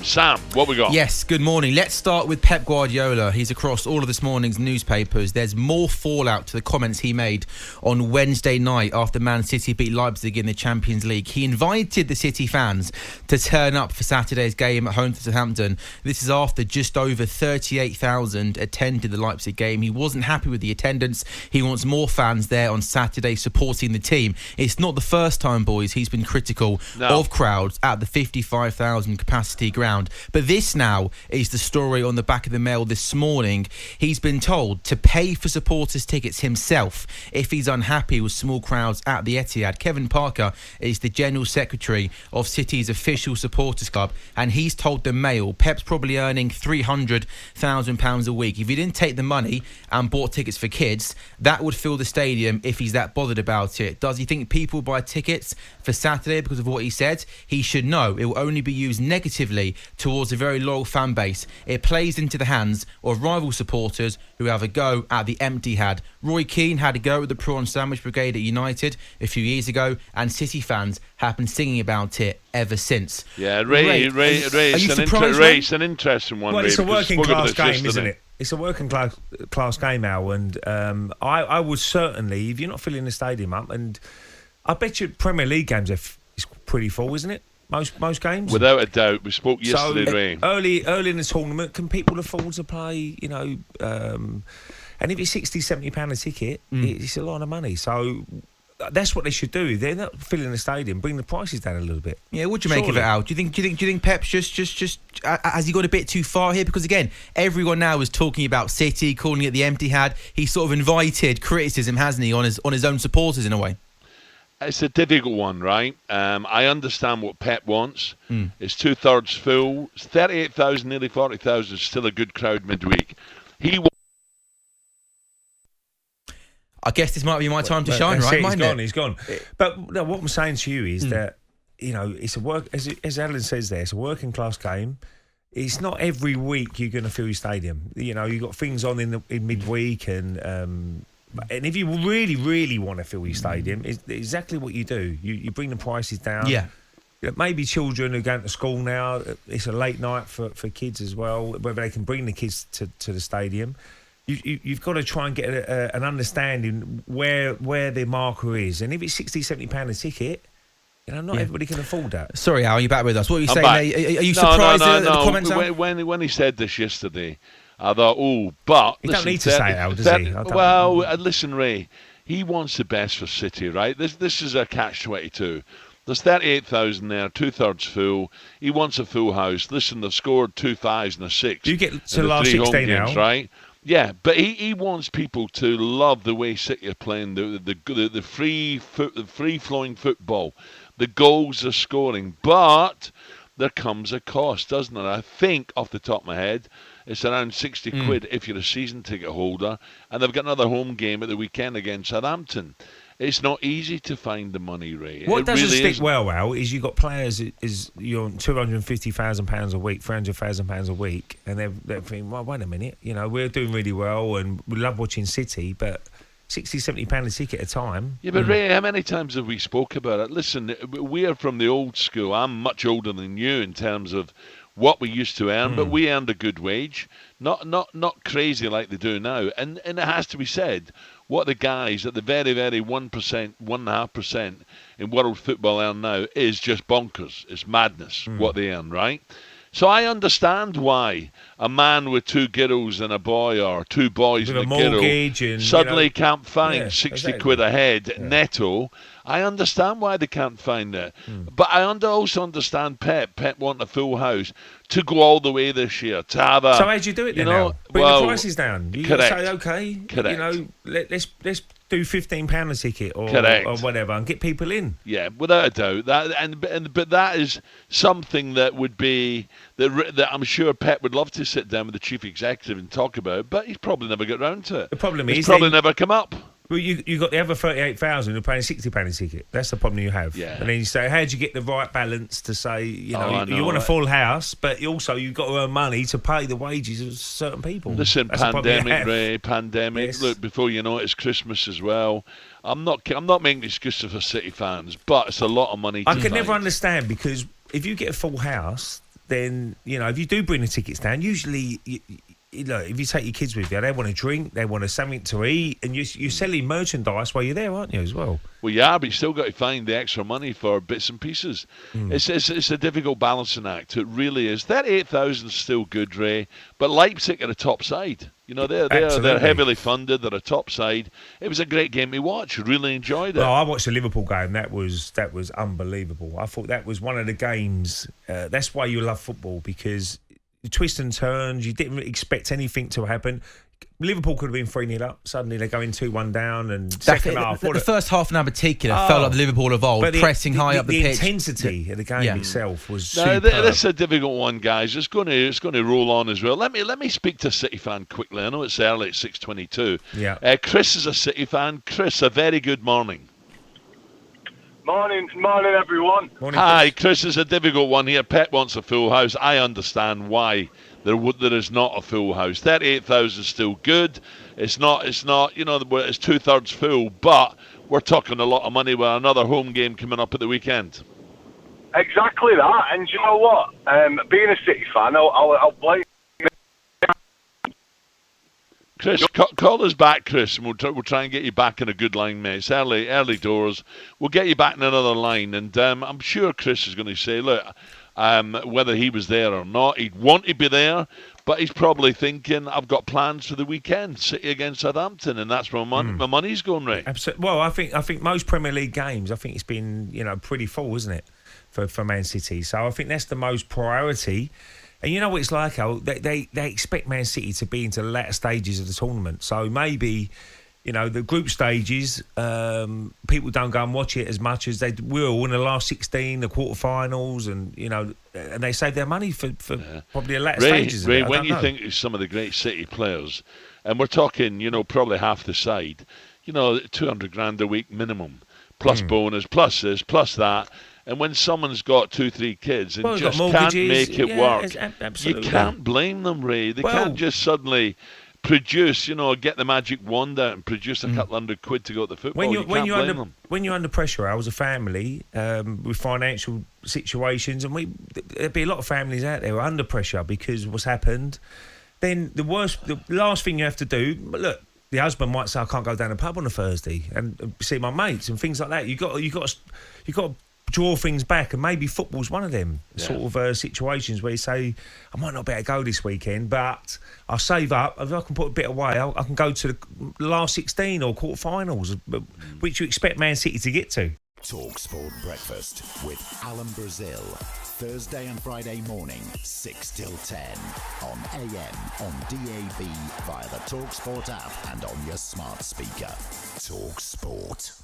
Sam, what we got? Yes, good morning. Let's start with Pep Guardiola. He's across all of this morning's newspapers. There's more fallout to the comments he made on Wednesday night after Man City beat Leipzig in the Champions League. He invited the City fans to turn up for Saturday's game at home to Southampton. This is after just over 38,000 attended the Leipzig game. He wasn't happy with the attendance. He wants more fans there on Saturday supporting the team. It's not the first time, boys, he's been critical of crowds at the 55,000 capacity ground. But this now is the story on the back of the Mail this morning. He's been told to pay for supporters' tickets himself if he's unhappy with small crowds at the Etihad. Kevin Parker is the General Secretary of City's official supporters club, and he's told the Mail Pep's probably earning £300,000 a week. If he didn't take the money and bought tickets for kids, that would fill the stadium if he's that bothered about it. Does he think people buy tickets for Saturday because of what he said? He should know it will only be used negatively towards a very loyal fan base. It plays into the hands of rival supporters who have a go at the Etihad. Roy Keane had a go at the prawn sandwich brigade at United a few years ago, and City fans have been singing about it ever since. Yeah, Ray, it's an interesting one. Well, it's a working class game, isn't it? It's a working class game, Al, and I would certainly, if you're not filling the stadium up, and I bet you Premier League games is pretty full, isn't it? Most games, without a doubt. We spoke yesterday, Ray. Early in the tournament, can people afford to play? You know, and if it's £60-70 a ticket, it's a lot of money. So that's what they should do. They're not filling the stadium. Bring the prices down a little bit. Yeah, what do you make of it, Al? Do you think Pep's just has he gone a bit too far here? Because again, everyone now is talking about City, calling it the Etihad. He's sort of invited criticism, hasn't he, on his own supporters in a way? It's a difficult one, right? I understand what Pep wants. It's 2/3 full. It's 38,000, nearly 40,000. Still a good crowd midweek. I guess this might be my time to shine, right? He's gone. But no, what I'm saying to you is that, you know, it's a work, as Alan says there, it's a working class game. It's not every week you're going to fill your stadium. You know, you've got things on in midweek and if you really, really want to fill your stadium, it's exactly what you do. You bring the prices down. Yeah. Maybe children who are going to school now, it's a late night for kids as well, whether they can bring the kids to the stadium. You've got to try and get an understanding where their marker is. And if it's £60-70 a ticket, you know, not everybody can afford that. Sorry, Al, you're back with us. What are you saying there? Are you surprised at the comments, Al? When he said this yesterday, I thought, but... He don't need to say it, Al, does he? Listen, Ray, he wants the best for City, right? This is a catch-22. There's 38,000 there, 2/3 full. He wants a full house. Listen, they've scored 2 5s and a 6. You get to the last 16 now, right? Yeah, but he wants people to love the way City are playing, the free-flowing football, the goals they're scoring. But there comes a cost, doesn't it? I think, off the top of my head, it's around 60 quid if you're a season ticket holder, and they've got another home game at the weekend against Southampton. It's not easy to find the money, Ray. What doesn't stick well, Al, is you've got players you're on £250,000 a week, £300,000 a week, and they're thinking, well, wait a minute, you know, we're doing really well and we love watching City, but £60-70 a ticket a time. Yeah, but Ray, how many times have we spoke about it? Listen, we are from the old school. I'm much older than you in terms of what we used to earn, but we earned a good wage, not crazy like they do now. And it has to be said, what the guys at the very, very 1%, 1.5% in world football earn now is just bonkers. It's madness what they earn, right? So I understand why a man with 2 girls and a boy, or 2 boys and a girl, suddenly can't find 60 quid a head netto. I understand why they can't find it. But I also understand Pep want a full house to go all the way this year, to have a... So how'd you do it then, now? Bring the prices down. You say, OK, you know, let's do £15 a ticket or whatever and get people in. Yeah, without a doubt. But that is something that would be... that I'm sure Pep would love to sit down with the chief executive and talk about, but he's probably never got round to it. The problem is... It's probably never come up. Well, you got the other 38,000 who are paying £60 a ticket. That's the problem you have. Yeah. And then you say, how do you get the right balance to say, you know, you want a full house, but also you've got to earn money to pay the wages of certain people. Listen, pandemic, Ray, pandemic. Yes. Look, before you know it, it's Christmas as well. I'm not making excuses for City fans, but it's a lot of money. I can never understand, because if you get a full house, then, if you do bring the tickets down, usually, if you take your kids with you, they want a drink, they want something to eat, and you're selling merchandise while you're there, aren't you, as well? Well, yeah, but you still got to find the extra money for bits and pieces. It's a difficult balancing act. It really is. That 8,000 is still good, Ray, but Leipzig are a top side. They're heavily funded. They're a top side. It was a great game to watch. Really enjoyed it. Well, I watched the Liverpool game. That was unbelievable. I thought that was one of the games. That's why you love football, because you twist and turns. You didn't expect anything to happen. Liverpool could have been 3-0 up. Suddenly they're going 2-1 down, and second half. The first half an hour in particular felt like the Liverpool of old, pressing high up the pitch. The intensity of the game itself was superb. That's a difficult one, guys. It's going to roll on as well. Let me speak to a City fan quickly. I know it's early at 6:22. Yeah. Chris is a City fan. Chris, a very good morning. Morning, everyone. Morning, Hi, Chris. Is a difficult one here. Pep wants a full house. I understand why there is not a full house. 38,000 is still good. It's not. It's 2/3 full, but we're talking a lot of money with another home game coming up at the weekend. Exactly that. And you know what? Being a City fan, I'll blame. Chris, call us back, Chris, and we'll try and get you back in a good line, mate. It's early doors. We'll get you back in another line, and I'm sure Chris is going to say, look, whether he was there or not, he'd want to be there, but he's probably thinking, I've got plans for the weekend, City against Southampton, and that's where my money's going, right? Absolutely. Well, I think most Premier League games, I think it's been pretty full, isn't it, for Man City? So I think that's the most priority. And you know what it's like, Al? They expect Man City to be into the latter stages of the tournament. So maybe, the group stages, people don't go and watch it as much as they will in the last 16, the quarterfinals, and they save their money for probably the latter stages. Ray, when you think of some of the great City players, and we're talking, probably half the side, 200 grand a week minimum, plus bonus, plus this, plus that. And when someone's got 2-3 kids and just can't make it work, you can't blame them, Ray. They can't just suddenly produce, get the magic wand out and produce a couple £100 to go to the football. When you're under pressure, I was a family with financial situations, and there'd be a lot of families out there who are under pressure because of what's happened. Then the last thing you have to do, look, the husband might say, I can't go down the pub on a Thursday and see my mates and things like that. You got to draw things back, and maybe football's one of them sort of situations where you say, I might not be able to go this weekend, but I'll save up. If I can put a bit away, I can go to the last 16 or quarterfinals, which you expect Man City to get to. talkSPORT Breakfast with Alan Brazil. Thursday and Friday morning, 6 till 10. On AM, on DAB, via the talkSPORT app and on your smart speaker. talkSPORT.